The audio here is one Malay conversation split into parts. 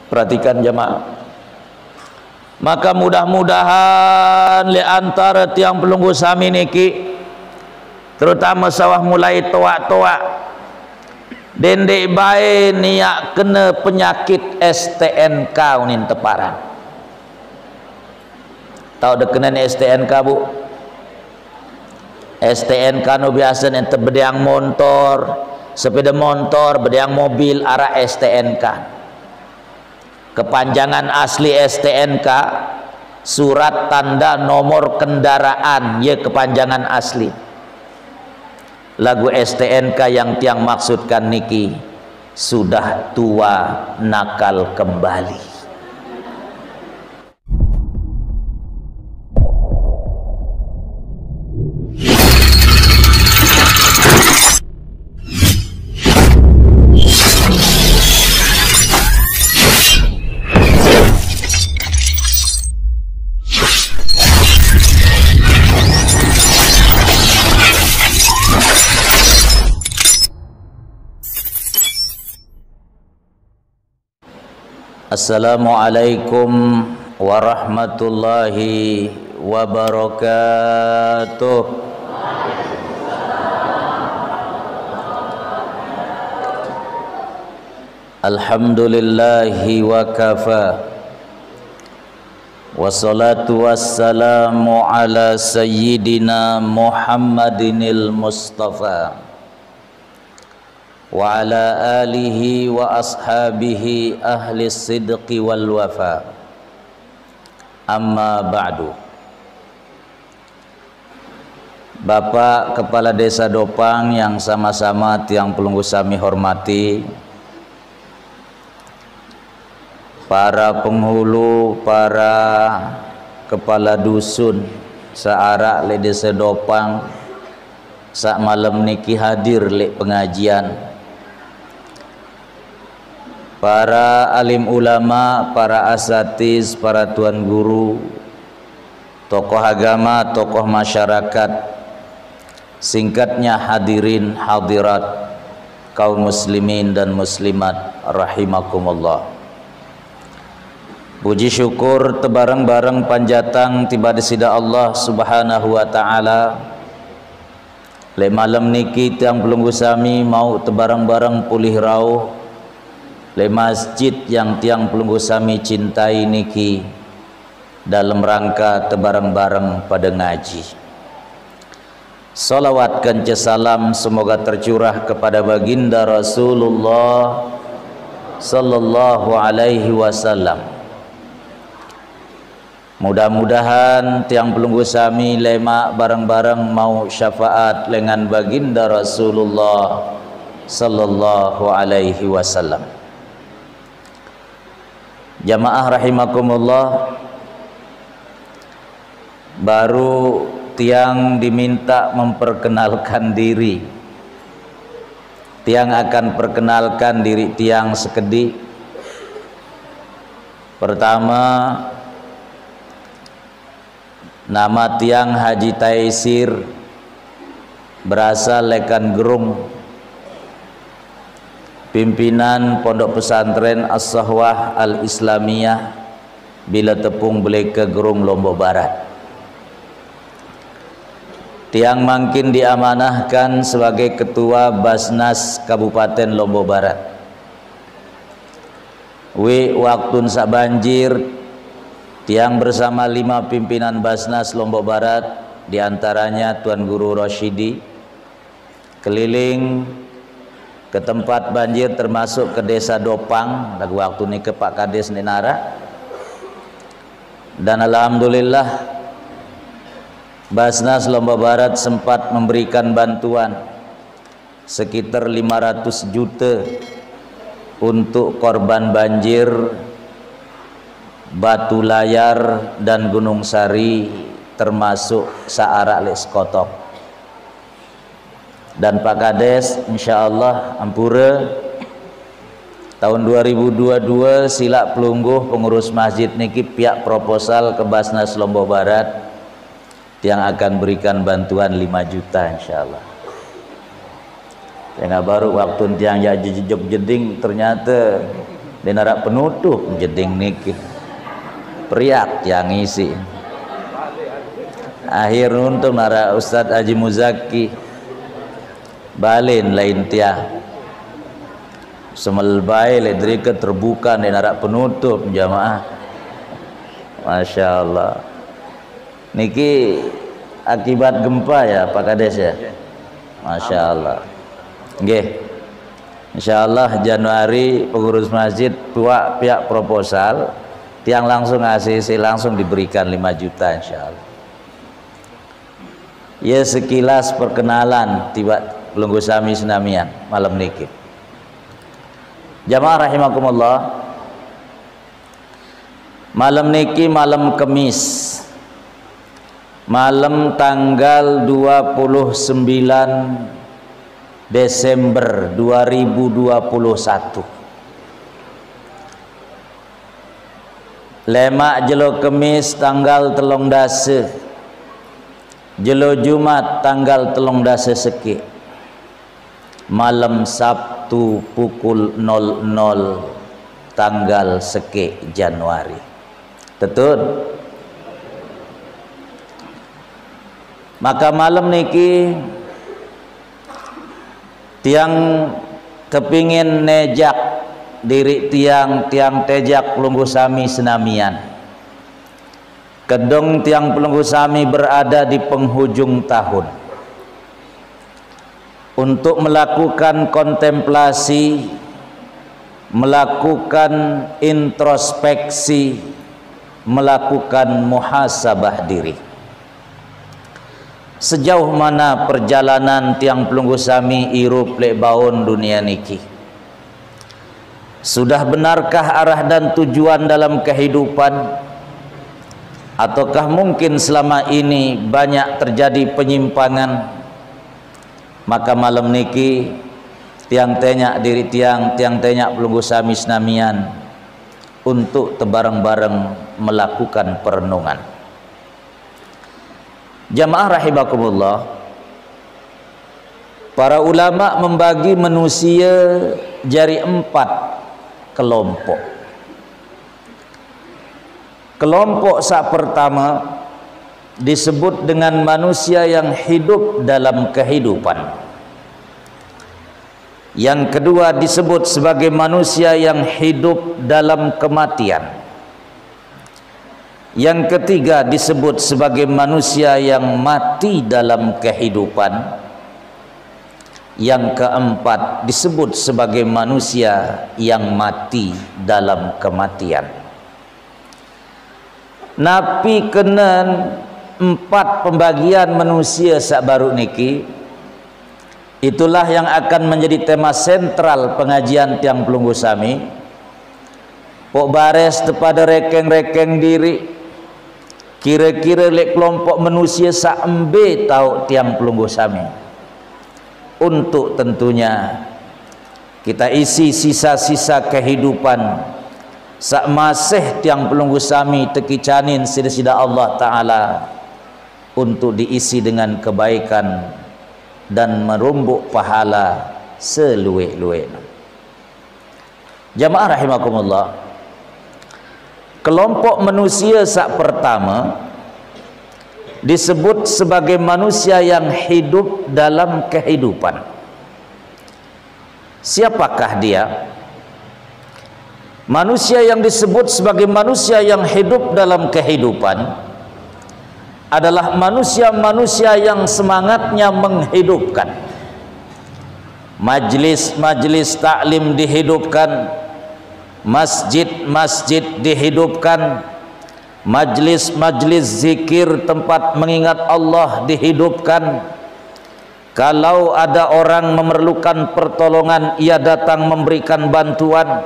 Perhatikan jemaah. Maka mudah-mudahan li antara tiang pelunggu sami niki, terutama sawah mulai toak-toak dendek bae niak kena penyakit STNK unin teparan. Tahu dek kena STNK bu? STNK no biasa ente bedeang motor, sepeda motor, bedeang mobil arah STNK. Kepanjangan asli STNK surat tanda nomor kendaraan, ya kepanjangan asli. Lagu STNK yang tiang maksudkan niki sudah tua nakal kembali. Assalamualaikum warahmatullahi wabarakatuh. Alhamdulillahi wa kafa, wassalatu wassalamu ala sayyidina Muhammadinil Mustafa wa ala alihi wa ashabihi ahli sidqi wal wafa. Amma ba'du. Bapak Kepala Desa Dopang yang sama-sama tiang pelunggu sami hormati, para penghulu, para kepala dusun searak le Desa Dopang sak malam niki hadir le pengajian, para alim ulama, para asatiz, para tuan guru, tokoh agama, tokoh masyarakat, singkatnya hadirin hadirat kaum muslimin dan muslimat rahimakumullah. Puji syukur tebareng-bareng panjatang tiba di sida Allah Subhanahu wa taala. Le malam niki tiang pelunggu sami mau tebareng-bareng pulih rauh le masjid yang tiang pelunggu sami cintai niki dalam rangka tebareng-bareng pada ngaji. Salawat kance salam semoga tercurah kepada baginda Rasulullah sallallahu alaihi wasallam. Mudah-mudahan tiang pelunggu sami lema bareng-bareng mau syafaat dengan baginda Rasulullah sallallahu alaihi wasallam. Jamaah rahimakumullah, baru tiang diminta memperkenalkan diri. Tiang akan perkenalkan diri tiang sekedip. Pertama, nama tiang Haji Taisir, berasal lekan Gerung, pimpinan Pondok Pesantren As-Sahwah Al-Islamiyah Bila Tepung Beleka Gerung Lombok Barat. Tiang mangkin diamanahkan sebagai Ketua Basnas Kabupaten Lombok Barat. Waktu sak banjir, tiang bersama 5 pimpinan Basnas Lombok Barat, diantaranya Tuan Guru Rosyidi, keliling ke tempat banjir termasuk ke Desa Dopang, lagu waktu ini ke Pak Kades Nenara. Dan alhamdulillah Basnas Lombok Barat sempat memberikan bantuan sekitar 500 juta untuk korban banjir Batu Layar dan Gunung Sari, termasuk searak les kotok. Dan Pak Kades insyaallah ampura tahun 2022 sila pelungguh pengurus masjid niki pihak proposal ke Basnas Lombok Barat yang akan berikan bantuan 5 juta insyaallah. Yang baru waktu tiang jejok jeding ternyata dan narak penutup jeding niki periak yang isi akhir untuk narak Ustadz Haji Muzaki balin lain tiah semelbai ledrika terbuka dan narak penutup jamaah. Masya Allah niki akibat gempa ya Pak Kades ya. Masya Allah nggih. Insyaallah Januari pengurus masjid pihak proposal tiang langsung ACC langsung diberikan 5 juta insyaallah. Ya sekilas perkenalan tiba pelunggu sami senamian malam niki. Jamaah rahimakumullah. Malam niki malam Kamis. Malam tanggal 29 Desember 2021. Lemak jelo Kemis tanggal 13. Jelo Jumat tanggal 13 seki. Malam Sabtu pukul 00 tanggal seki Januari. Betul? Maka malam niki tiang kepingin nejak diri tiang tejak pelunggu sami senamian. Kedong tiang pelunggu sami berada di penghujung tahun untuk melakukan kontemplasi, melakukan introspeksi, melakukan muhasabah diri. Sejauh mana perjalanan tiang pelunggu sami irup lek baun dunia niki? Sudah benarkah arah dan tujuan dalam kehidupan? Ataukah mungkin selama ini banyak terjadi penyimpangan? Maka malam niki tiang tanya diri tiang tanya pelunggu sami senamian untuk tebareng-bareng melakukan perenungan. Jamaah rahimakumullah, para ulama membagi manusia jadi 4 kelompok. Kelompok sak pertama disebut dengan manusia yang hidup dalam kehidupan. Yang kedua disebut sebagai manusia yang hidup dalam kematian. Yang ketiga disebut sebagai manusia yang mati dalam kehidupan. Yang keempat disebut sebagai manusia yang mati dalam kematian. Napi kenen 4 pembagian manusia sak baru niki, itulah yang akan menjadi tema sentral pengajian tiang pelunggu sami. Pok bares kepada rekeng-rekeng diri. Kira-kira lek kelompok manusia saembe tahu tiang pelunggu sami. Untuk tentunya kita isi sisa-sisa kehidupan sak masih tiang pelunggu sami tekicanin sida-sida Allah Ta'ala untuk diisi dengan kebaikan dan merumbuk pahala seluwe-luwe. Jamaah rahimakumullah, kelompok manusia sak pertama disebut sebagai manusia yang hidup dalam kehidupan. Siapakah dia? Manusia yang disebut sebagai manusia yang hidup dalam kehidupan adalah manusia-manusia yang semangatnya menghidupkan. Majlis-majlis taklim dihidupkan, masjid-masjid dihidupkan, majlis-majlis zikir tempat mengingat Allah dihidupkan. Kalau ada orang memerlukan pertolongan, ia datang memberikan bantuan.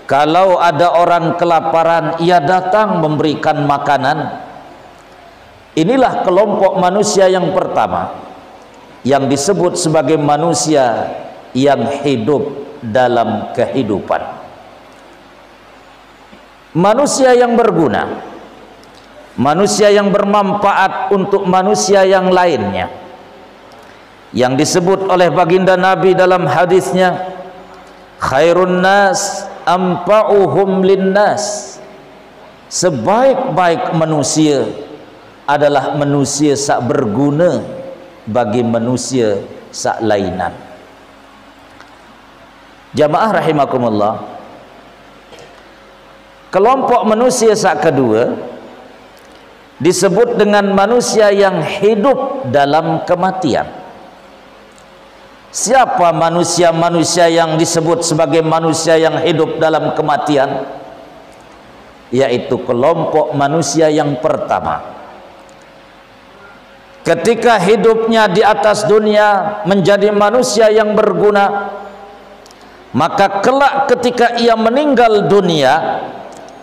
Kalau ada orang kelaparan, ia datang memberikan makanan. Inilah kelompok manusia yang pertama yang disebut sebagai manusia yang hidup dalam kehidupan. Manusia yang berguna, manusia yang bermanfaat untuk manusia yang lainnya, yang disebut oleh baginda Nabi dalam hadisnya, khairun nas anfa'uhum linnas. Sebaik-baik manusia adalah manusia sak berguna bagi manusia sak lainan. Jamaah rahimakumullah, kelompok manusia sak kedua disebut dengan manusia yang hidup dalam kematian. Siapa manusia-manusia yang disebut sebagai manusia yang hidup dalam kematian? Yaitu kelompok manusia yang pertama, ketika hidupnya di atas dunia menjadi manusia yang berguna, maka kelak ketika ia meninggal dunia,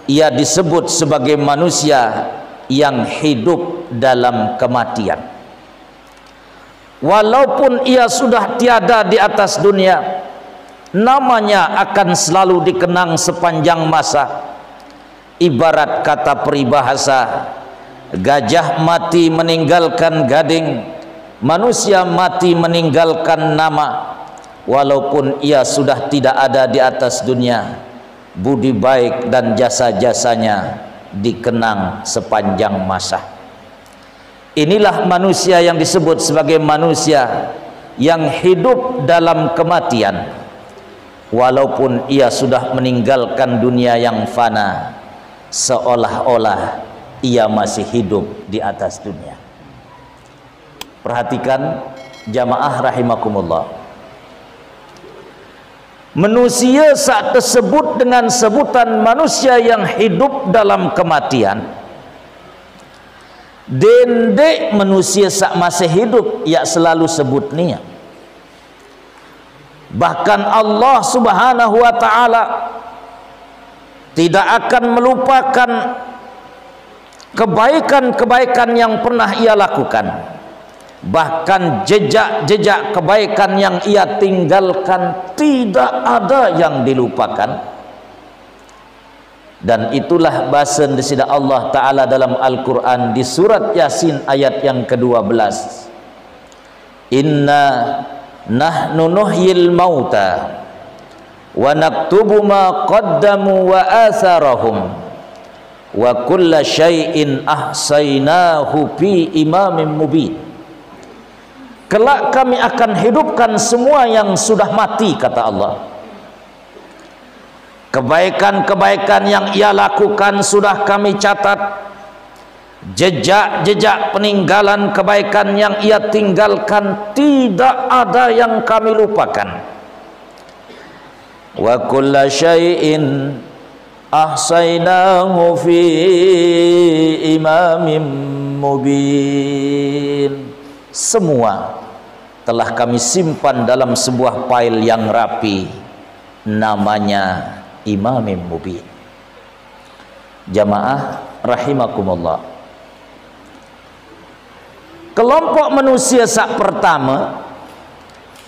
ia disebut sebagai manusia yang hidup dalam kematian. Walaupun ia sudah tiada di atas dunia, namanya akan selalu dikenang sepanjang masa. Ibarat kata peribahasa, gajah mati meninggalkan gading, manusia mati meninggalkan nama. Walaupun ia sudah tidak ada di atas dunia, budi baik dan jasa-jasanya dikenang sepanjang masa. Inilah manusia yang disebut sebagai manusia yang hidup dalam kematian, walaupun ia sudah meninggalkan dunia yang fana, seolah-olah ia masih hidup di atas dunia. Perhatikan jamaah rahimakumullah, manusia saat tersebut dengan sebutan manusia yang hidup dalam kematian, dendek manusia saat masih hidup ya selalu sebut niat. Bahkan Allah subhanahu wa ta'ala tidak akan melupakan kebaikan-kebaikan yang pernah ia lakukan. Bahkan jejak-jejak kebaikan yang ia tinggalkan tidak ada yang dilupakan. Dan itulah bahasa daripada Allah Ta'ala dalam Al-Quran di surat Yasin ayat yang ke-12. Inna nahnu nuhyil mauta wa naktubu ma qaddamu wa atharahum wa kulla syai'in ahsaynahu fi imamin mubin. Kelak kami akan hidupkan semua yang sudah mati, kata Allah. Kebaikan-kebaikan yang ia lakukan sudah kami catat. Jejak-jejak peninggalan kebaikan yang ia tinggalkan tidak ada yang kami lupakan. Wa kulla syai'in ahsaynahu fi imamin mubin. Semua telah kami simpan dalam sebuah file yang rapi, namanya Imamin Mubin. Jamaah rahimakumullah, kelompok manusia sak pertama,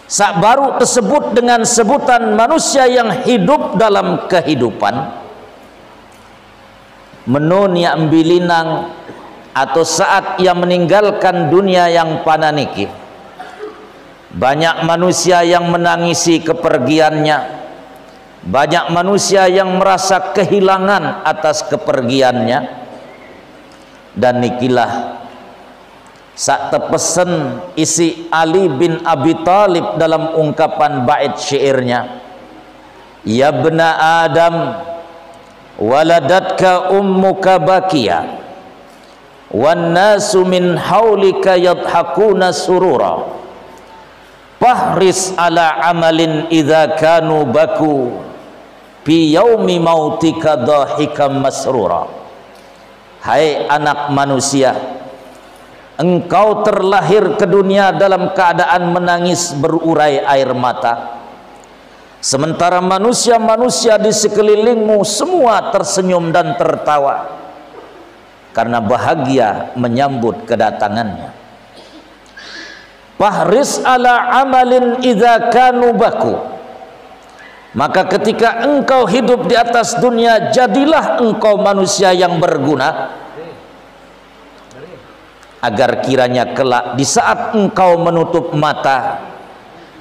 sak baru tersebut dengan sebutan manusia yang hidup dalam kehidupan, menun yang bilinang atau saat ia meninggalkan dunia yang fana niki. Banyak manusia yang menangisi kepergiannya, banyak manusia yang merasa kehilangan atas kepergiannya. Dan nikilah sak terpesen isi Ali bin Abi Thalib dalam ungkapan bait syairnya, ya bna Adam waladatka ummuka bakia wan nasu min haulika yadhakuna surura fahris ala amalin idza kanu baku fi yaumi mautika dhahikam masrura. Hai anak manusia, engkau terlahir ke dunia dalam keadaan menangis berurai air mata, sementara manusia-manusia di sekelilingmu semua tersenyum dan tertawa karena bahagia menyambut kedatangannya. Fahris ala amalin idza kanu baku, maka ketika engkau hidup di atas dunia, jadilah engkau manusia yang berguna, agar kiranya kelak di saat engkau menutup mata,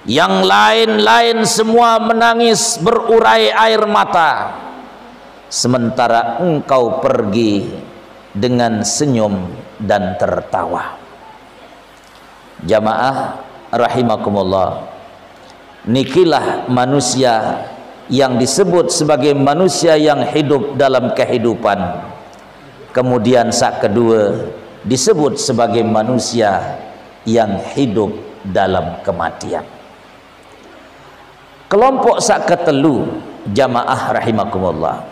yang lain-lain semua menangis berurai air mata, sementara engkau pergi dengan senyum dan tertawa. Jamaah rahimakumullah, nikilah manusia yang disebut sebagai manusia yang hidup dalam kehidupan, kemudian sak kedua disebut sebagai manusia yang hidup dalam kematian. Kelompok sak ketelu, jamaah rahimakumullah,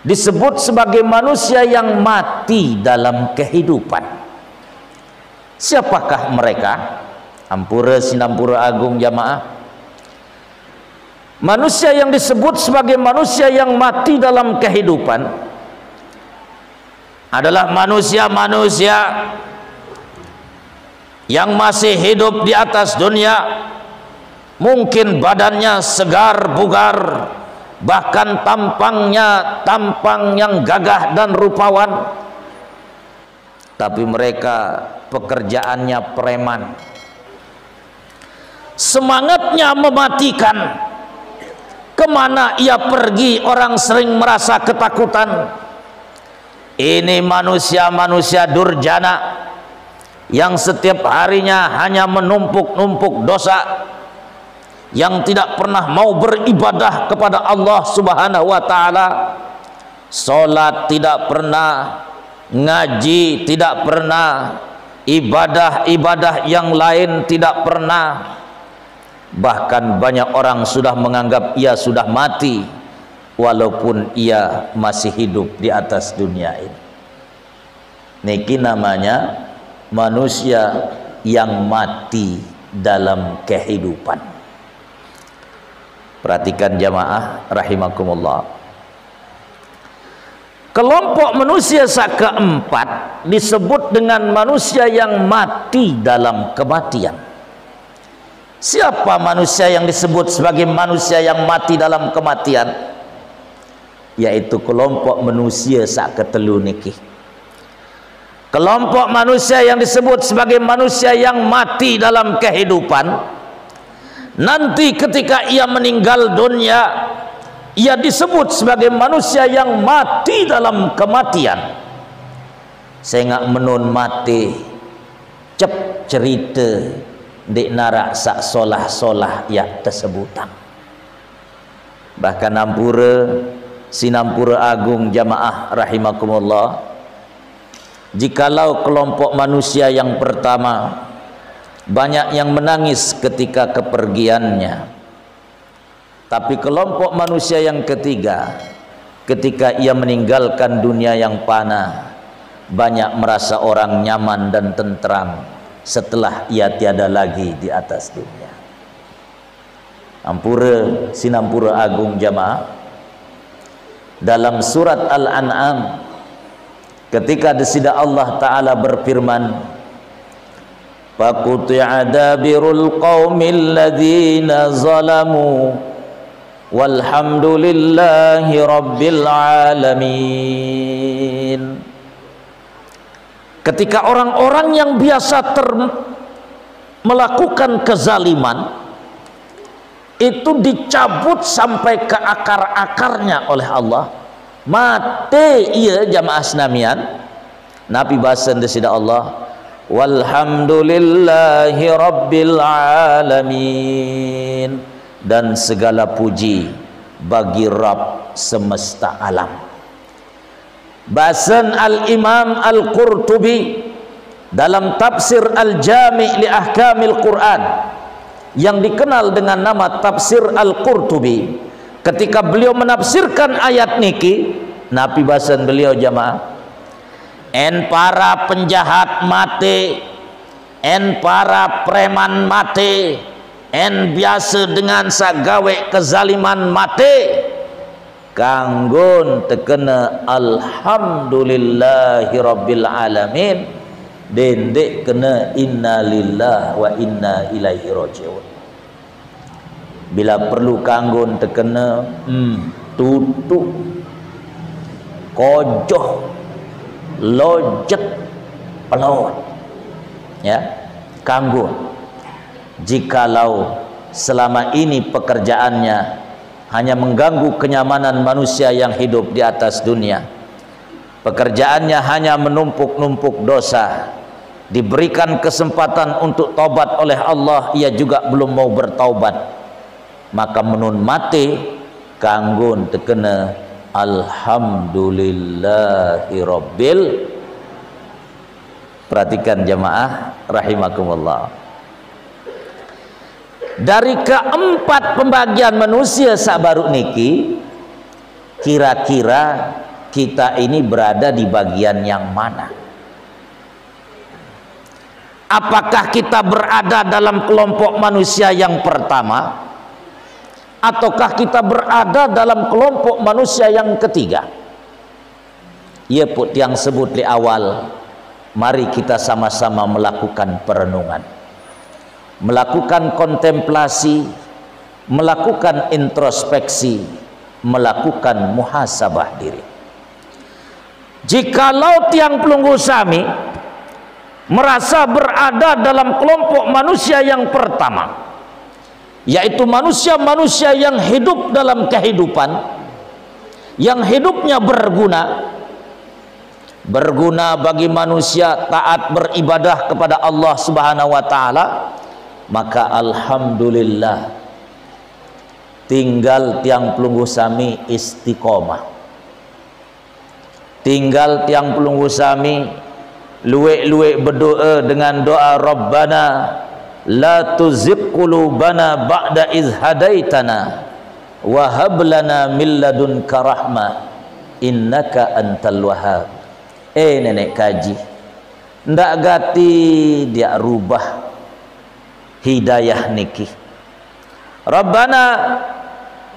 disebut sebagai manusia yang mati dalam kehidupan. Siapakah mereka? Ampura sinampura agung jamaah. Manusia yang disebut sebagai manusia yang mati dalam kehidupan adalah manusia-manusia yang masih hidup di atas dunia, mungkin badannya segar bugar, bahkan tampangnya tampang yang gagah dan rupawan, tapi mereka pekerjaannya preman, semangatnya mematikan. Kemana ia pergi orang sering merasa ketakutan. Ini manusia-manusia durjana yang setiap harinya hanya menumpuk-numpuk dosa, yang tidak pernah mau beribadah kepada Allah Subhanahu wa taala. Salat tidak pernah, ngaji tidak pernah, ibadah-ibadah yang lain tidak pernah. Bahkan banyak orang sudah menganggap ia sudah mati walaupun ia masih hidup di atas dunia ini. Niki namanya manusia yang mati dalam kehidupan. Perhatikan jamaah rahimakumullah. Kelompok manusia keempat disebut dengan manusia yang mati dalam kematian. Siapa manusia yang disebut sebagai manusia yang mati dalam kematian? Yaitu kelompok manusia sak ketelu niki. Kelompok manusia yang disebut sebagai manusia yang mati dalam kehidupan, nanti ketika ia meninggal dunia, ia disebut sebagai manusia yang mati dalam kematian. Saya nggak menun mati cep cerita di narak sak solah-solah ya tersebutan. Bahkan ampura sinampura agung jamaah rahimakumullah, jikalau kelompok manusia yang pertama banyak yang menangis ketika kepergiannya, tapi kelompok manusia yang ketiga ketika ia meninggalkan dunia yang fana, banyak merasa orang nyaman dan tentram setelah ia tiada lagi di atas dunia. Ampura sinampura agung jamaah, dalam surat Al-An'am ketika desida Allah Ta'ala berfirman, faquti'a dabirul qaumil ladzina zalamu walhamdulillahi rabbil alamin. Ketika orang-orang yang biasa melakukan kezaliman itu dicabut sampai ke akar-akarnya oleh Allah, mati ia jamaah senamian, Nabi bahasan desida Allah, walhamdulillahi rabbil alamin, dan segala puji bagi Rabb semesta alam. Bahasan Al-Imam Al-Qurtubi dalam tafsir Al-Jami' li Ahkamil Quran yang dikenal dengan nama tafsir Al-Qurtubi, ketika beliau menafsirkan ayat niki, Nabi bahasan beliau jamaah, en para penjahat mati, en para preman mati, en biasa dengan sagawe kezaliman mati, kanggon tekena alhamdulillahi rabbil alamin, dendek kena inna lillah wa inna ilaihi rajiun. Bila perlu kanggon tekena tutuk kojoh lojet pelawat ya, kanggon jikalau selama ini pekerjaannya hanya mengganggu kenyamanan manusia yang hidup di atas dunia, pekerjaannya hanya menumpuk-numpuk dosa, diberikan kesempatan untuk taubat oleh Allah, ia juga belum mau bertaubat, maka menun mati kanggun tekena alhamdulillahirabbil. Perhatikan jamaah rahimakumullah, dari keempat pembagian manusia sabaruk niki, kira-kira kita ini berada di bagian yang mana? Apakah kita berada dalam kelompok manusia yang pertama, ataukah kita berada dalam kelompok manusia yang ketiga? Ia put yang sebut di awal, mari kita sama-sama melakukan perenungan, melakukan kontemplasi, melakukan introspeksi, melakukan muhasabah diri. Jikalau tiang pelunggu sami merasa berada dalam kelompok manusia yang pertama, yaitu manusia-manusia yang hidup dalam kehidupan, yang hidupnya berguna bagi manusia, taat beribadah kepada Allah Subhanahu wa taala, maka alhamdulillah tinggal tiang pelunggu sami istiqomah, tinggal tiang pelunggu sami luwek-luwek berdoa dengan doa Rabbana la tuzigh qulubana ba'da iz hadaitana wa hab lana min ladunka rahmah innaka antal wahhab. Nenek kaji ndak gati dia rubah hidayah niki, Rabbana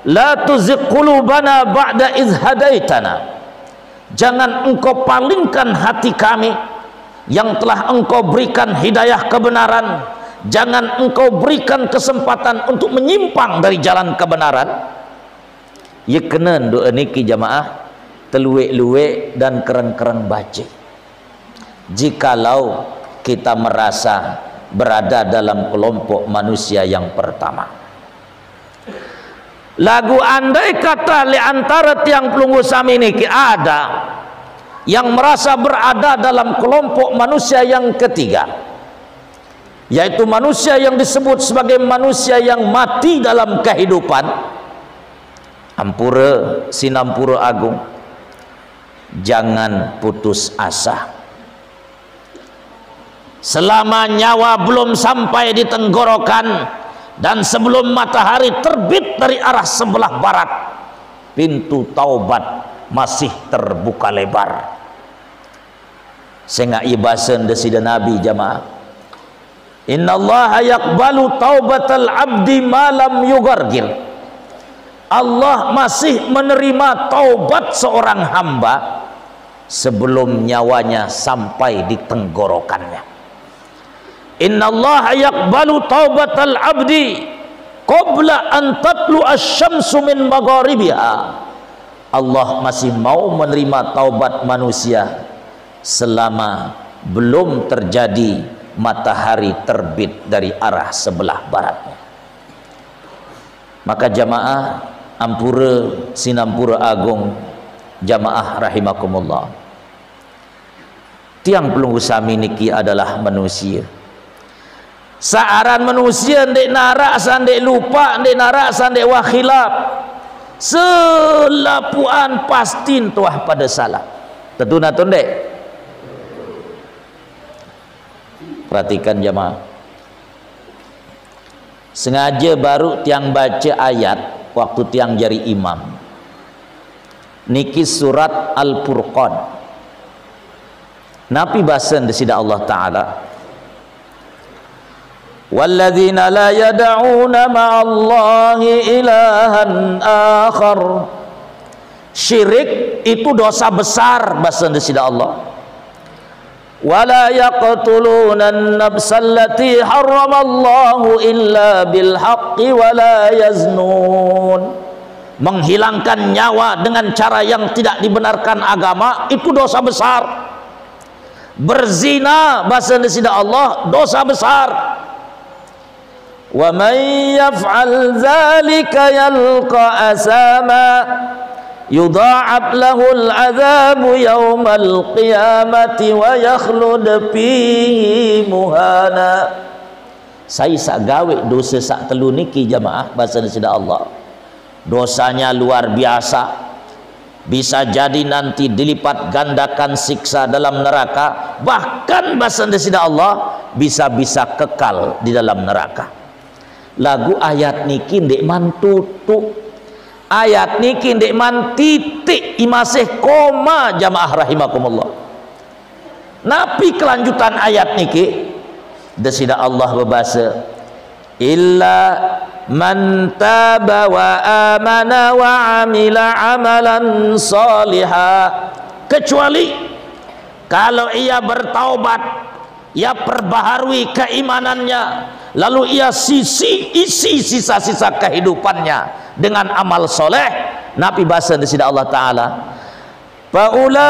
la tuzigh qulubana ba'da iz hadaitana, jangan engkau palingkan hati kami yang telah engkau berikan hidayah kebenaran, jangan engkau berikan kesempatan untuk menyimpang dari jalan kebenaran. Ya kena doa niki jamaah teluek-luek dan keren-keren baca. Jikalau kita merasa berada dalam kelompok manusia yang pertama, lagu andai kata li antara tiang pelunggu sami niki ada yang merasa berada dalam kelompok manusia yang ketiga, yaitu manusia yang disebut sebagai manusia yang mati dalam kehidupan, ampura sinampura agung, jangan putus asa. Selama nyawa belum sampai di tenggorokan dan sebelum matahari terbit dari arah sebelah barat, pintu taubat masih terbuka lebar. Saya ibasan desida Nabi jamaah, innallaha yaqbalu taubatal abdi malam yugargir. Allah masih menerima taubat seorang hamba sebelum nyawanya sampai di tenggorokannya. Innallaha yaqbalu taubatal abdi qabla an tatlu asy-syamsu min magharibiha. Allah masih mau menerima taubat manusia selama belum terjadi matahari terbit dari arah sebelah baratnya. Maka jamaah ampura sinampura agung, jamaah rahimakumullah, tiang pelunggu sami niki adalah manusia. Saaran manusia ndek narak sandek lupa, ndek narak sandek wakhilaf, selapuan pasti tuah pada salah. Tentu natun dek. Perhatikan jamaah, sengaja baru tiang baca ayat waktu tiang jari imam niki surat Al-Furqan. Nabi bahasan desida Allah Ta'ala, walladzina la yad'una ma'allahi ilahan akhar. Syirik itu dosa besar bahasan desida Allah. Wala yaqtuluna an-nafsa allati harramallahu illa bil haqqi wala yaznun. Menghilangkan nyawa dengan cara yang tidak dibenarkan agama itu dosa besar. Berzina bahasa desida Allah dosa besar. wa man yaf'al dzalika yalqa asama yudha'ab lahul 'adzabu yaumal qiyamati wa yakhlud fihi muhana. Saya sak gawe dosa sak telu niki jamaah bahasa Sida Allah, dosanya luar biasa, bisa jadi nanti dilipat gandakan siksa dalam neraka, bahkan bahasa Sida Allah bisa-bisa kekal di dalam neraka. Lagu ayat niki ndek mantutu, ayat niki ndek man titik imasih koma jamaah rahimakumullah. Napi kelanjutan ayat niki desida Allah berbahasa illa man taba wa amana wa amila amalan salihah, kecuali kalau ia bertaubat, ia perbaharui keimanannya, lalu ia isi sisa-sisa kehidupannya dengan amal soleh. Nabi bahasa desida Allah Ta'ala faulaika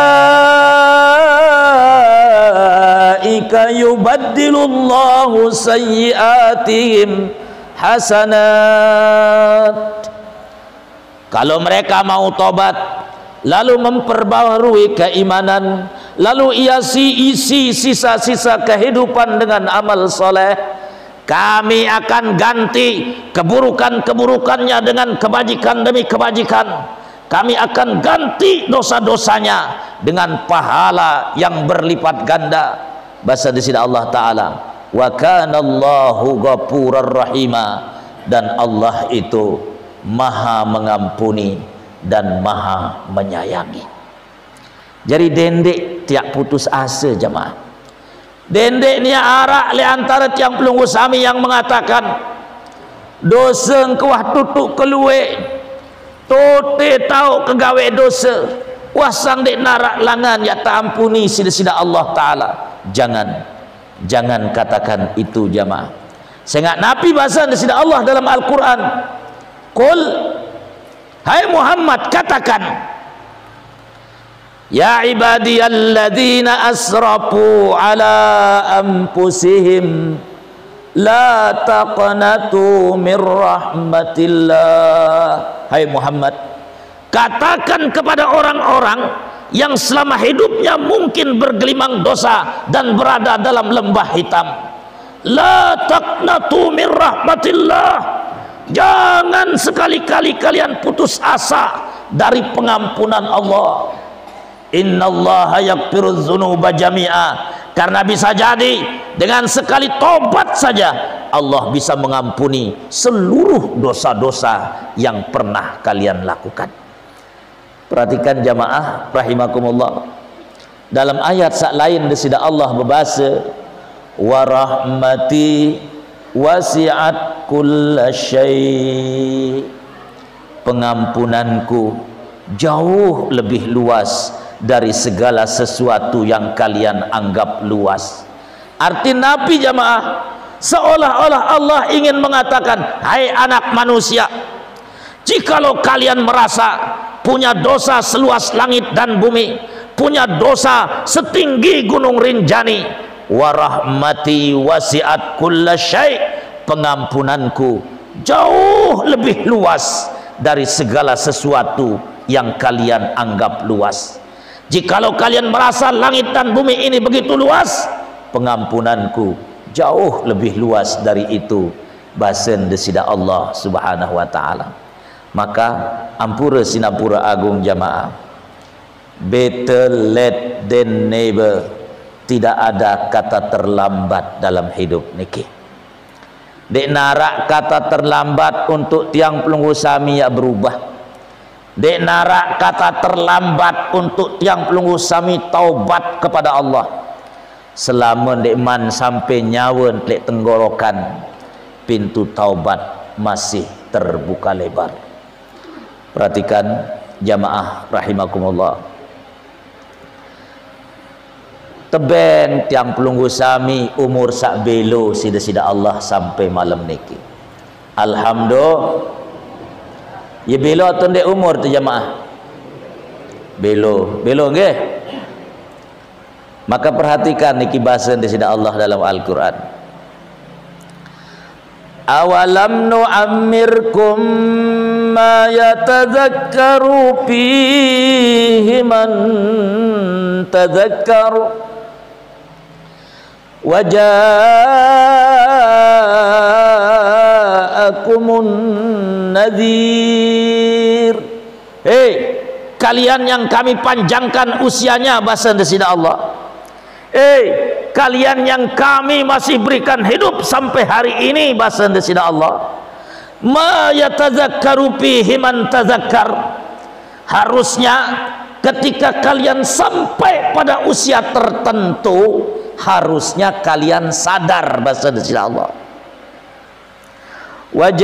yubaddilullahu sayyiatihim hasanat. Kalau mereka mau tobat lalu memperbaharui keimanan, lalu ia isi sisa-sisa kehidupan dengan amal soleh, kami akan ganti keburukan-keburukannya dengan kebajikan demi kebajikan. Kami akan ganti dosa-dosanya dengan pahala yang berlipat ganda. Bahasa desida Allah Ta'ala wa kana Allahu ghafurar rahima, dan Allah itu maha mengampuni dan maha menyayangi. Jadi dendek tiak putus asa jamaah. Dendek ni arak le antara tiang pelunggu sami yang mengatakan dosa engkau tutuk keluwe tote tahu kegawe dosa wasang dek narak langan ya tak ampuni sida-sida Allah Ta'ala. Jangan katakan itu jamaah. Sehingga Nabi bahasa sida Allah dalam Al-Quran, qul, hai Muhammad, katakan, ya ibadiyalladzina asrafu ala anfusihim la taqnatu min rahmatillah. Hai Muhammad, katakan kepada orang-orang yang selama hidupnya mungkin bergelimang dosa dan berada dalam lembah hitam, la taqnatu min rahmatillah, jangan sekali-kali kalian putus asa dari pengampunan Allah. Innallaha yaghfirudz dzunuba jami'a, karena bisa jadi dengan sekali tobat saja Allah bisa mengampuni seluruh dosa-dosa yang pernah kalian lakukan. Perhatikan jamaah rahimakumullah, dalam ayat sak lain desida Allah berbahasa wa rahmati wasi'at kullasyai, pengampunanku jauh lebih luas dari segala sesuatu yang kalian anggap luas. Arti Nabi jamaah, seolah-olah Allah ingin mengatakan, hai anak manusia, jikalau kalian merasa punya dosa seluas langit dan bumi, punya dosa setinggi gunung Rinjani, wa rahmati wasi'at kullasyai, pengampunanku jauh lebih luas dari segala sesuatu yang kalian anggap luas. Jikalau kalian merasa langit dan bumi ini begitu luas, pengampunanku jauh lebih luas dari itu. Bahasan desida Allah Subhanahu wa Ta'ala. Maka ampura sinapura agung jamaah, better late than never. Tidak ada kata terlambat dalam hidup niki. Dek narak kata terlambat untuk tiang pelunggu sami ya berubah. Dek narak kata terlambat untuk tiang pelunggu sami taubat kepada Allah. Selama dek man sampai nyawa lek tenggorokan, pintu taubat masih terbuka lebar. Perhatikan jamaah rahimakumullah, teben tiang pelunggu sami umur sak belo sida-sida Allah sampai malam niki. Alhamdulillah. Ya belo atau ndek umur tu jamaah? Belo nggih. Maka perhatikan niki bahasa desida Allah dalam Al-Qur'an. awalam nu'ammirkum ma yatadzakkaru fihi man tadzakkaru wa ja'akumun nadhir. Hei, kalian yang kami panjangkan usianya, bahasa Indonesia Allah. Kalian yang kami masih berikan hidup sampai hari ini, bahasa Indonesia Allah. Ma yatadzakkaru fihi man tadzakkar. Harusnya ketika kalian sampai pada usia tertentu, harusnya kalian sadar, bahasa Indonesia Allah. Wa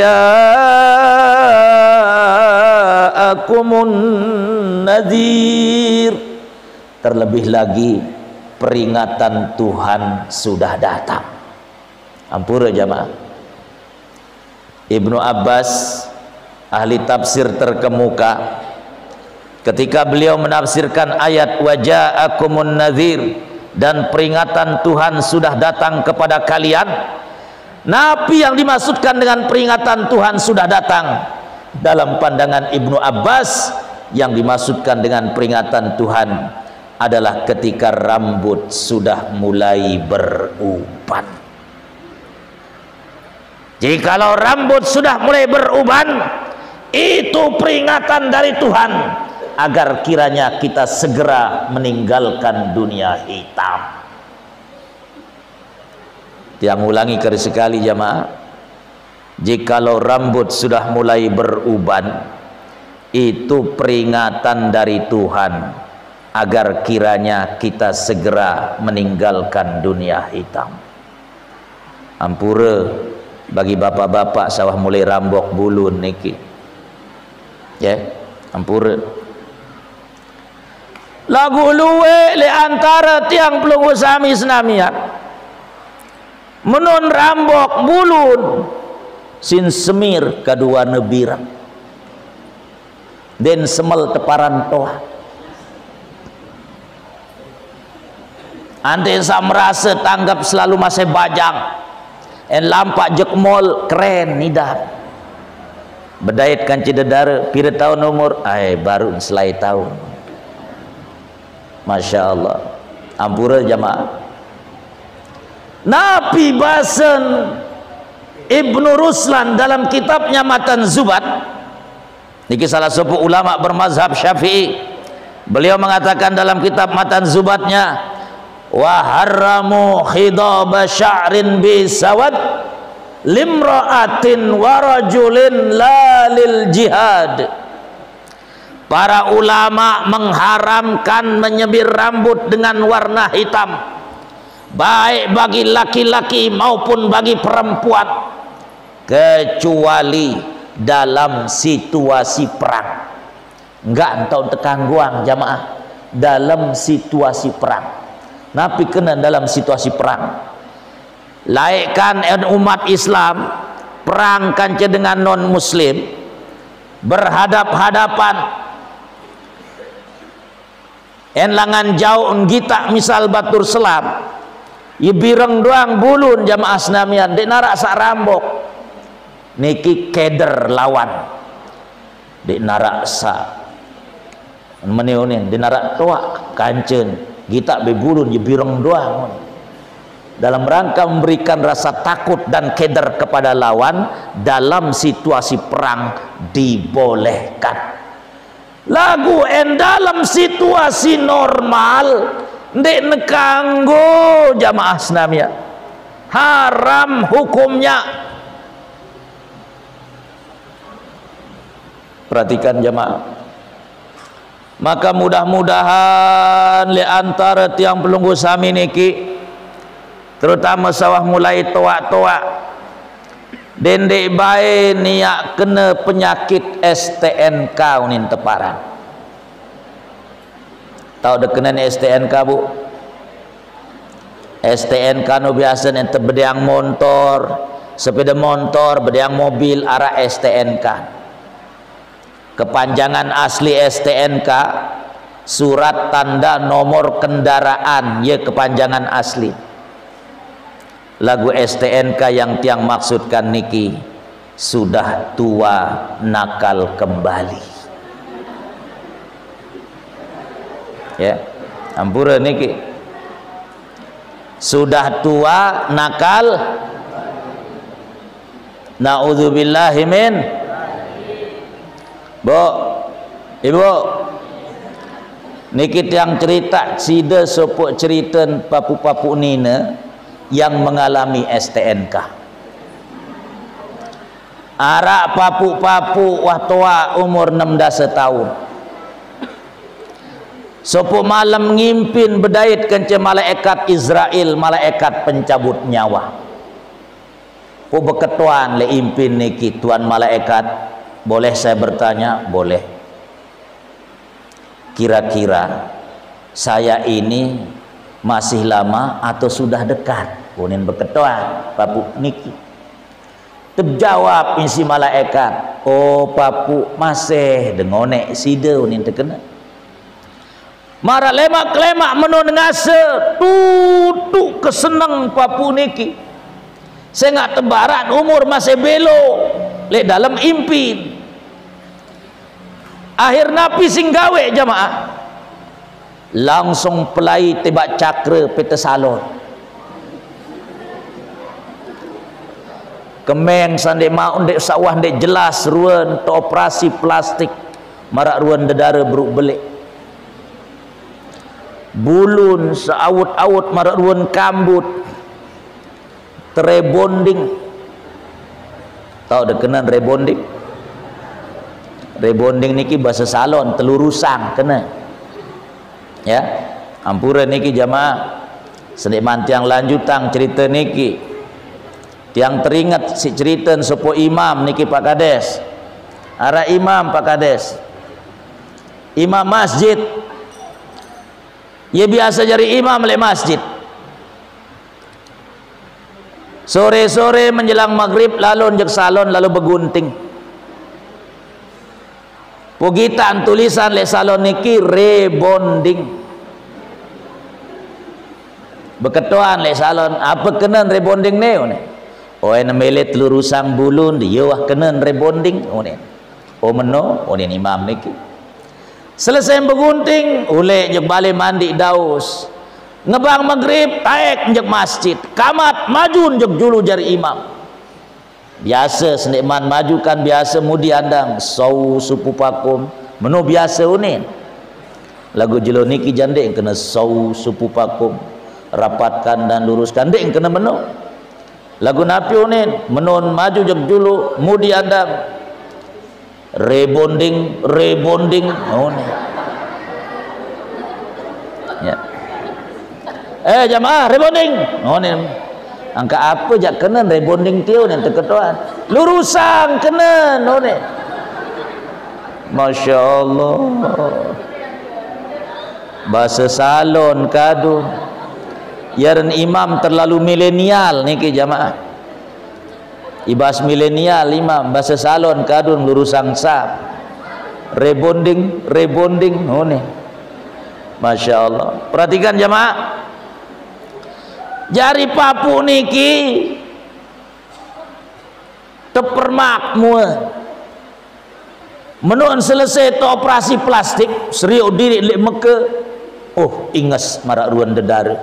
ja'akumun nadhir. Terlebih lagi peringatan Tuhan sudah datang. Ampura jamaah. Ibnu Abbas, ahli tafsir terkemuka, ketika beliau menafsirkan ayat wa ja'akumun nadhir, dan peringatan Tuhan sudah datang kepada kalian, napi yang dimaksudkan dengan peringatan Tuhan sudah datang, dalam pandangan Ibnu Abbas, yang dimaksudkan dengan peringatan Tuhan adalah ketika rambut sudah mulai beruban. Jadi kalau rambut sudah mulai beruban, itu peringatan dari Tuhan agar kiranya kita segera meninggalkan dunia hitam. Yang ulangi sekali jamaah, jikalau rambut sudah mulai beruban, itu peringatan dari Tuhan agar kiranya kita segera meninggalkan dunia hitam. Ampura bagi bapak-bapak sawah mulai rambok bulun niki, ya, ampura. Lagu luwe le antara tiang pelunggu sami senamian menun rambok bulun sin semir kedua nebirang den semel teparan toa. Ante sa merasa tanggap selalu masih bajang, en lampak jekmol keren nidah. Bedait kan cededara pira tahun umur, baru selai tahun. Masya Allah. Ampura jamaah. Nabi Basen Ibnu Ruslan dalam kitabnya Matan Zubat, niki salah satu ulama bermazhab Syafi'i, beliau mengatakan dalam kitab Matan Zubatnya, wa haramu khidaba sya'rin bisawad limra'atin wa rajulin la lil jihad. Para ulama mengharamkan menyebir rambut dengan warna hitam, baik bagi laki-laki maupun bagi perempuan, kecuali dalam situasi perang. Enggak entau tekangguang jamaah, dalam situasi perang. Nabi kena dalam situasi perang. Laikkan umat Islam perang kanca dengan non muslim, berhadap-hadapan, enlangan jauh enggita misal batur selam, ibireng doang bulun jamaah senamian dek narak sak rambok niki keder lawan dek narak sak meneunin dek narak toa kancen kita bebulun jebireng doang dalam rangka memberikan rasa takut dan keder kepada lawan. Dalam situasi perang dibolehkan. Lagu dalam situasi normal ndek nekanggo jamaah senamia, haram hukumnya. Perhatikan jamaah. Maka mudah-mudahan li antara tiang pelunggu sami niki, terutama sawah mulai toa-toa dendek bae niak kena penyakit STNK unin teparan. Tahu dekenan STNK bu? STNK no biasa ente bedeang motor, sepeda motor, bedeang mobil arah STNK. Kepanjangan asli STNK surat tanda nomor kendaraan, ya kepanjangan asli. lagu STNK yang tiang maksudkan niki sudah tua nakal kembali. Ya, ampura niki sudah tua nakal, naudzubillahi min. Bu, ibu, niki tiang cerita sida sopok cerita papu-papu nina yang mengalami STNK. Arak papu-papu wah tua umur 16 tahun. Sopo malam ngimpin bedait kence malaikat Israel, malaikat pencabut nyawa. Po beketuan le impin niki tuan malaikat, boleh saya bertanya? Boleh. Kira-kira saya ini masih lama atau sudah dekat? Kunin beketuan papu niki. Terjawab isi malaikat, oh papu masih dengonek sida unin terkena. Mara lemak-lemak menon ngase tutuk kesenang papu niki. Saya nggak tebaran umur masih belo le dalam impin. Akhir napi singgawe jamaah. Langsung pelai tebak cakra peta salon. Kemeng sandek maun dek sawah dek jelas ruan to operasi plastik marak ruan dedara beruk belik. Bulun seawut-awut marak ruan kambut terebonding. Tahu dah kena rebonding? Rebonding niki bahasa salon telurusang kena. Ya, ampura niki jamaah. Seniman tiang lanjutang cerita niki. Tiang teringat si cerita sopo imam niki Pak Kades. Ara imam Pak Kades. Imam masjid. Ia biasa jadi imam le masjid. Sore-sore menjelang maghrib lalu njek salon lalu begunting. Pugitan tulisan le salon niki rebonding. Beketuan le salon apa kena rebonding ne? Oh ena melet lurusang bulun dia wah kena rebonding. Oh meno onen imam niki. Selesai begunting, ule njek balik mandi daus. Ngebang maghrib, taek njek masjid. Kamat maju njek julu jari imam. Biasa seniman maju kan biasa mudi andang. Sau supu pakum. Menu biasa unin. Lagu jelo niki jande yang kena sau supu pakum. Rapatkan dan luruskan. Dek yang kena menu. Lagu napi unin. Menun maju njek julu. Mudi andang. Rebonding oh nih. Ya. Jamaah rebonding oh nih. Angka apa jak kena rebonding tiu nih terketuan lurusang kena oh nih. Masya Allah bahasa salon kadu yaran imam terlalu milenial niki jamaah. Ibas milenial imam bahasa salon kadun lurusang sap rebonding oh nih. Masya Allah. Perhatikan jamaah, jari papu niki tepermak mua menun selesai to operasi plastik serius diri lek meke oh ingas marak ruan dedara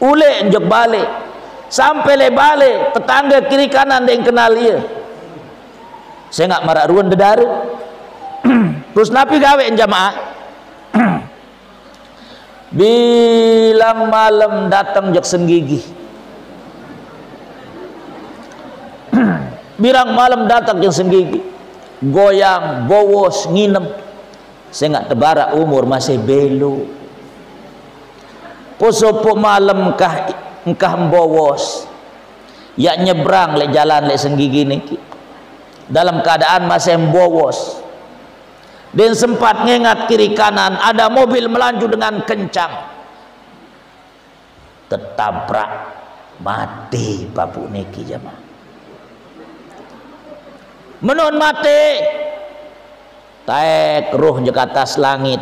ule njok balik sampai le balik tetangga kiri kanan yang kenal dia. Saya nggak marak ruan dedara. Terus napi gawe jamaah. Bilang malam datang jak senggigi. Bilang malam datang jak senggigi. Goyang, bowos, nginem. Saya nggak tebara umur masih belo. Posopo malam kah engkah mbowos ya nyebrang le jalan le senggigi niki dalam keadaan masih mbowos dan sempat ngengat kiri kanan ada mobil melaju dengan kencang tertabrak mati papu niki jamaah. Menun mati taek ruh ke atas langit.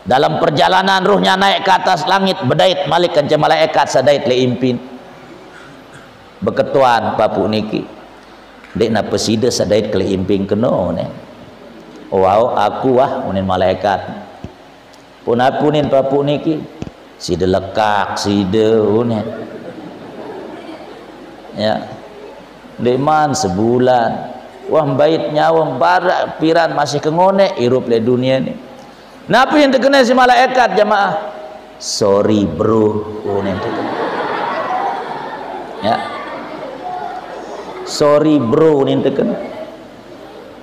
Dalam perjalanan ruhnya naik ke atas langit bedait malik kence malaikat sadait le impin. beketuan papu niki dek na pesida sadait kali imping keno ne wow aku unin malaikat pun apunin papu niki sida lekak sida unin ya deman sebulan wah bait nyawang barak piran masih kengone irup le dunia ni napa yang terkena si malaikat jamaah sorry bro unin ya sorry bro unin terkena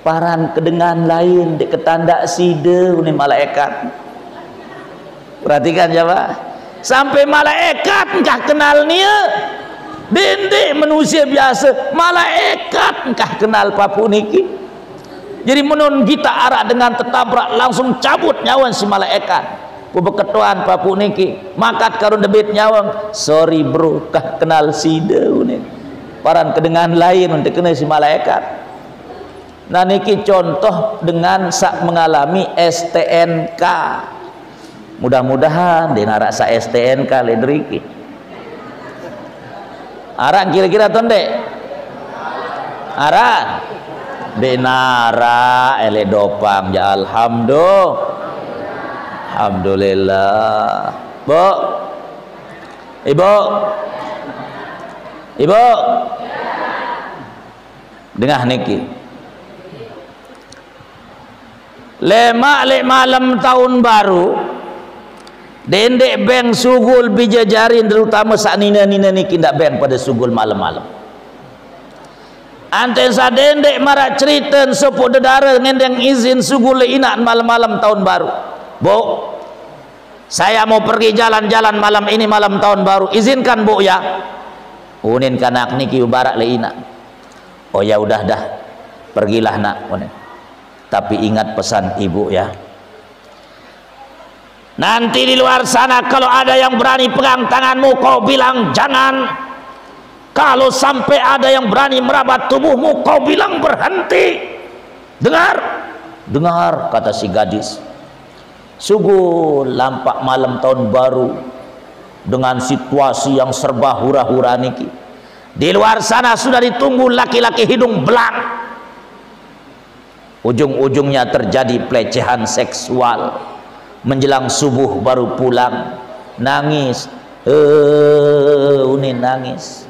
paran kedengan lain dek ketanda sida unin malaikat perhatikan jamaah sampai malaikat engkah kenal nia dendek manusia biasa malaikat engkah kenal papu niki jadi menun kita arah dengan tetabrak langsung cabut nyawan si malaikat beketuan papu niki makat karun debit nyawang sorry bro kah kenal sida unin paran kedengan lain untuk kena si malaikat nah niki contoh dengan sak mengalami STNK mudah-mudahan dia narak sa STNK ledriki aran kira-kira tonde aran benara ele dopang ya alhamdulillah bu ibu dengar niki lemak lek malam tahun baru dendek beng sugul bijajarin terutama saat nina niki ndak beng pada sugul malam-malam anten sa dendek marak cerita sepuk dedara ngendeng izin sugul inak malam-malam tahun baru bu saya mau pergi jalan-jalan malam ini malam tahun baru izinkan bu ya unin kanak niki barak le inak oh ya udah dah pergilah nak unin tapi ingat pesan ibu ya nanti di luar sana kalau ada yang berani pegang tanganmu kau bilang jangan kalau sampai ada yang berani merabat tubuhmu kau bilang berhenti dengar kata si gadis sugul lampak malam tahun baru dengan situasi yang serba hura-hura niki di luar sana sudah ditunggu laki-laki hidung belang ujung-ujungnya terjadi pelecehan seksual menjelang subuh baru pulang nangis unin nangis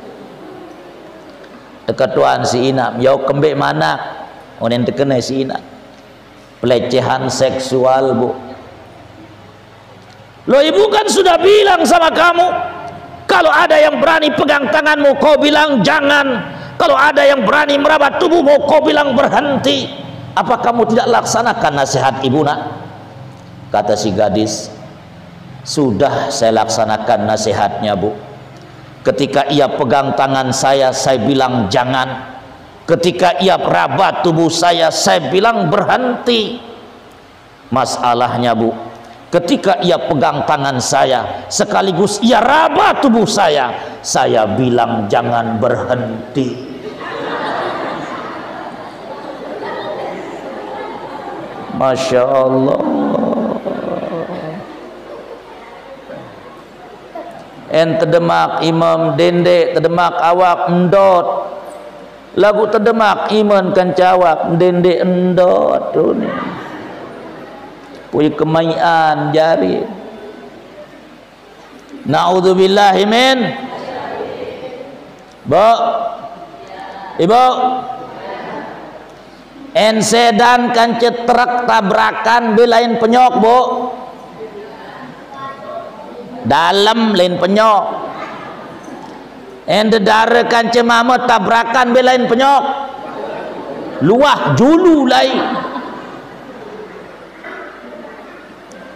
deketuan si inak yau kembek mana unin terkena si inak pelecehan seksual bu lo ibu kan sudah bilang sama kamu kalau ada yang berani pegang tanganmu kau bilang jangan kalau ada yang berani merabat tubuhmu kau bilang berhenti apa kamu tidak laksanakan nasihat ibu nak kata si gadis sudah saya laksanakan nasihatnya bu ketika ia pegang tangan saya bilang jangan ketika ia merabat tubuh saya bilang berhenti masalahnya bu ketika ia pegang tangan saya sekaligus ia raba tubuh saya bilang jangan berhenti Masya Allah en terdemak imam dendek terdemak awak endot lagu terdemak iman kan cawak dendek endot tu ni punya kemayan jari naudzubillahi min bu ibu en sedan kan cetrek tabrakan belain penyok bu dalam lain penyok en dedara kan cemama tabrakan belain penyok luah julu lain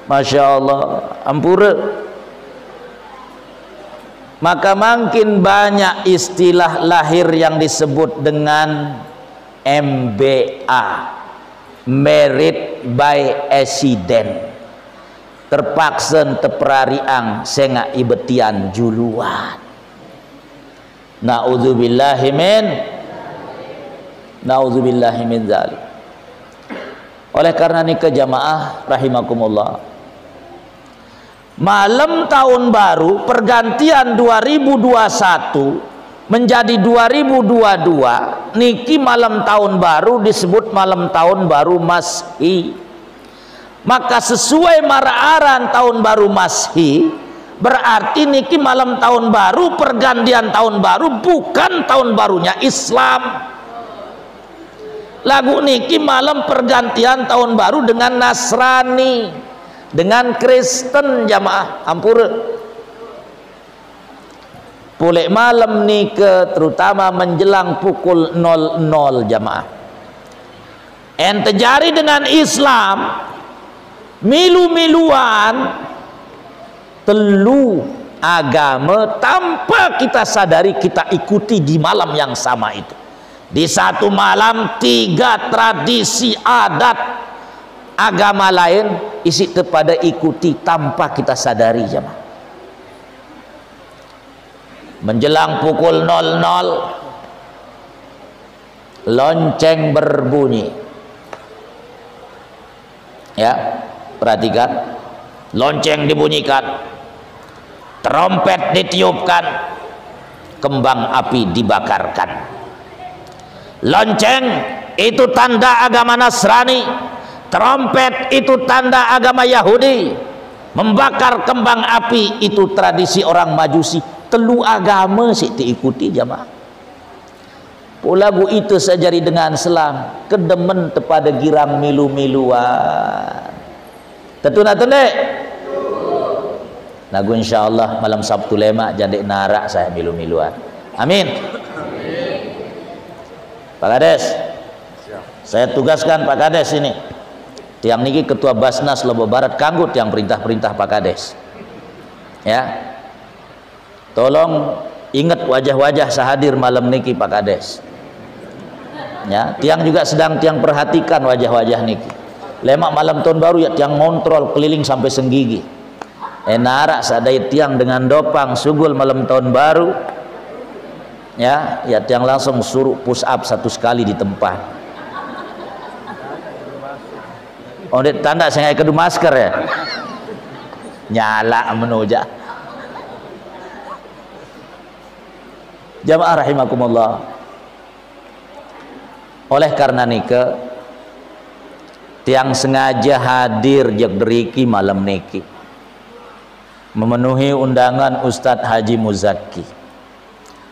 Masya Allah ampura maka makin banyak istilah lahir yang disebut dengan MBA Married by Accident terpaksa teperariang senga ibetian juluan naudzubillahi min zalik oleh karena nikah jamaah rahimakumullah malam tahun baru pergantian 2021 menjadi 2022 niki malam tahun baru disebut malam tahun baru Masehi. Maka sesuai maraaran tahun baru Masehi, berarti niki malam tahun baru, pergantian tahun baru, bukan tahun barunya Islam. Lagu niki malam pergantian tahun baru dengan Nasrani, dengan Kristen jamaah. Ampura. Pulek malam nike terutama menjelang pukul 00 jamaah. En terjadi dengan Islam milu-miluan telu agama tanpa kita sadari kita ikuti di malam yang sama itu. Di satu malam 3 tradisi adat agama lain isi kepada ikuti tanpa kita sadari jemaah. Menjelang pukul 00 lonceng berbunyi. Ya, perhatikan, lonceng dibunyikan, trompet ditiupkan, kembang api dibakarkan. Lonceng itu tanda agama Nasrani, trompet itu tanda agama Yahudi, membakar kembang api itu tradisi orang Majusi. Telu agama sih diikuti jamaah. Lagu itu sejari dengan selang kedemen kepada girang milu-miluan. Tentu nak tendek. Lagu insyaallah malam Sabtu lema jadi narak saya milu-miluan. Amin. Pak Kades, saya tugaskan Pak Kades ini. Tiang niki Ketua Basnas Lombok Barat kanggut yang perintah-perintah Pak Kades. Ya. Tolong ingat wajah-wajah sahadir malam niki Pak Kades. Ya, tiang juga sedang tiang perhatikan wajah-wajah niki. Lemak malam tahun baru ya tiang ngontrol keliling sampai Senggigi. Narak sadai tiang dengan dopang sugul malam tahun baru. Ya tiang langsung suruh push up 1 kali di tempat. Oh, tanda saya kedu masker ya. Nyala menuja. Jamaah rahimakumullah. Oleh karena nike tiang sengaja hadir jak deriki malam niki memenuhi undangan Ustadz Haji Muzaki.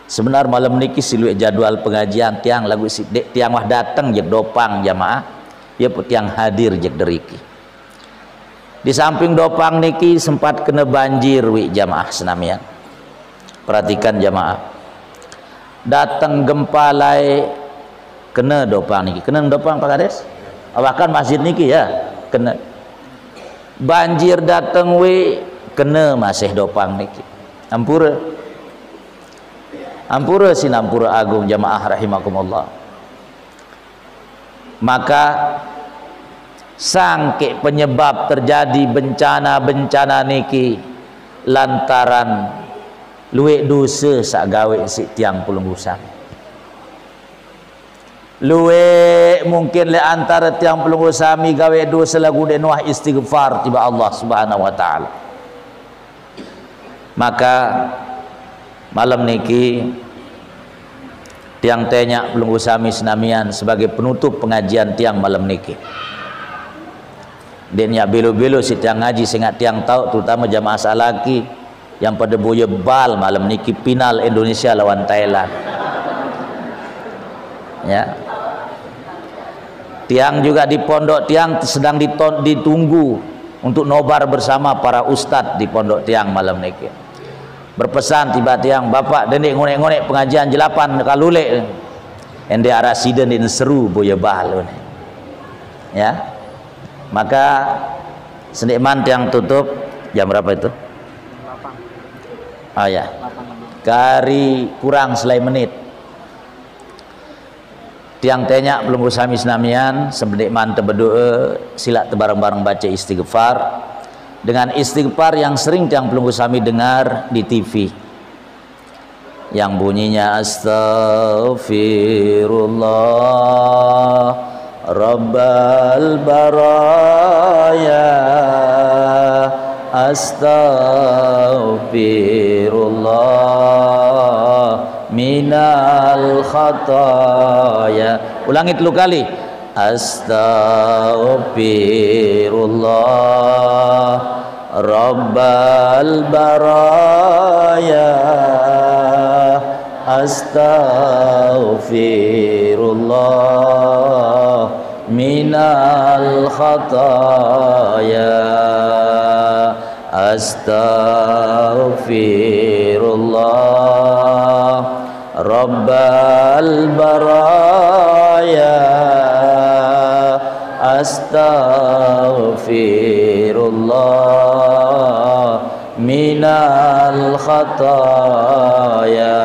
Sebenar malam niki siluet jadwal pengajian tiang lagu tiang wah datang jak dopang jamaah ya tiang hadir jak deriki. Di samping dopang niki sempat kena banjir wi jamaah senamian. Perhatikan jamaah, datang gempa lai kena dopang niki, kena dopang Pak Kades, bahkan masjid niki ya kena banjir datang we kena masih dopang niki. Ampura sinampura agung jamaah rahimakumullah. Maka sangke penyebab terjadi bencana-bencana niki lantaran luwe dosa sak gawe si tiang Pulunggusami. Luwe mungkin le antara tiang Pulunggusami gawe dosa lagu denwah istighfar tiba Allah Subhanahu wa taala. Maka malam niki tiang tanya Pulunggusami senamian sebagai penutup pengajian tiang malam niki. Denya belo-belo si tiang ngaji sehingga tiang tahu terutama jamaah salaki yang pada boya bal malam niki final Indonesia lawan Thailand. Ya. Tiang juga di pondok tiang sedang ditunggu untuk nobar bersama para ustadz di pondok tiang malam niki. Berpesan tiba tiang bapak denik ngonek-ngonek pengajian jelapan kalule ende arasiden din seru boya bal. Ya. Maka sendikman tiang tutup jam berapa itu? 8. Oh ya. Kari kurang selai menit. Tiang tanya belum bersami senamian sebendikman berdoa sila bareng-bareng baca istighfar dengan istighfar yang sering tiang belum bersami dengar di TV yang bunyinya astaghfirullah rabbal baraya astaghfirullah minal khataya. Ulangi 3 kali. Astaghfirullah Rabbal baraya. Astaghfirullah minal khataya. Astaghfirullah Rabbal baraya. Astaghfirullah minal khataya.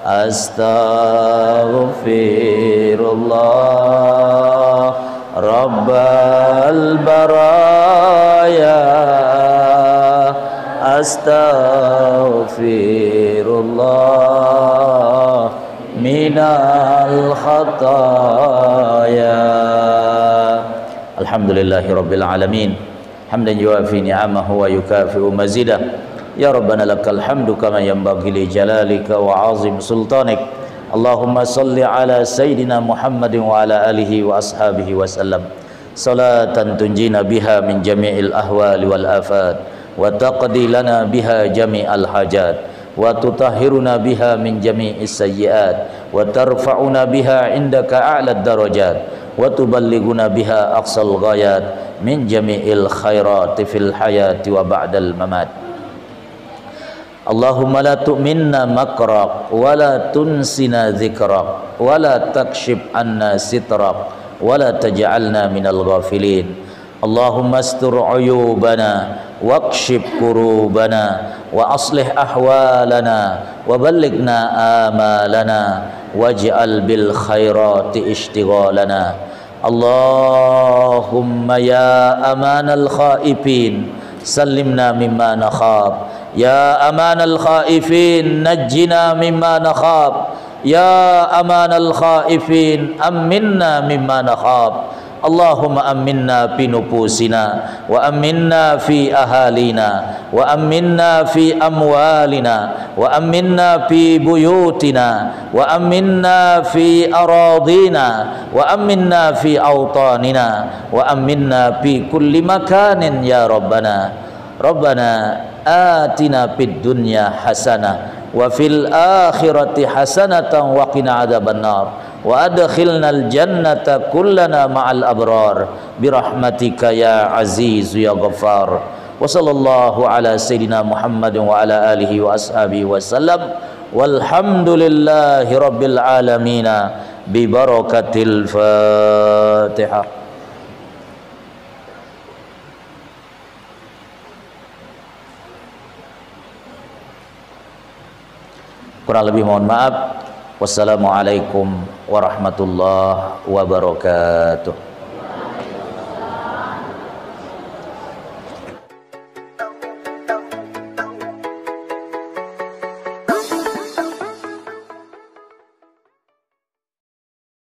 Astaghfirullah Rabbal baraya. Astaghfirullah minal khataya. Alhamdulillahirabbil alamin. Hamdan yuafi ni'amahu wa yukafi'u mazidah. Ya Rabbana lakal hamdu kama yanbaghi li jalalika wa azim sultanik. Allahumma salli ala Sayyidina Muhammadin wa ala alihi wa ashabihi wa sallam. Salatan tunjina biha min jami'il ahwali wal afat, wa taqdi lana biha jami'al hajat, wa tutahhiruna biha min jami'is sayyiat, wa tarfa'una biha indaka a'lad darajat, wa tuballighuna biha aqsal ghayat min jami'il khairati fil hayati wa ba'dal mamat. Allahumma la tu'minna makraq wa la tunsina dzikraq wa la takshib anna sitraq wa la taj'alna minal ghafilin. Allahumma astur uyubana wakshif kurubana wa aslih ahwalana wa ballighna amalana waj'al bil khairati ishtighalana. Allahumma ya amanal khaifin sallimna mimma nakhaf. Ya amanal khaifin najjina mimma nakhaf. Ya amanal khaifin aminna mimma nakhaf. Allahumma aminna fi nufusina wa aminna fi ahalina wa aminna fi amwalina wa aminna fi buyutina wa aminna fi aradina wa aminna fi awtanina wa aminna fi kulli makanin ya Rabbana. Rabbana atina fid dunya hasanah wa fil akhirati hasanatan wa qina adzabannar wa adkhilnal jannata kullana ma'al abrar birahmatika ya aziz ya ghaffar. Wa sallallahu ala sayyidina Muhammadin wa ala alihi wa ashabihi wa sallam. Walhamdulillahi rabbil alamin bi barakatil Fatihah. Kurang lebih mohon maaf. Wassalamualaikum warahmatullahi wabarakatuh.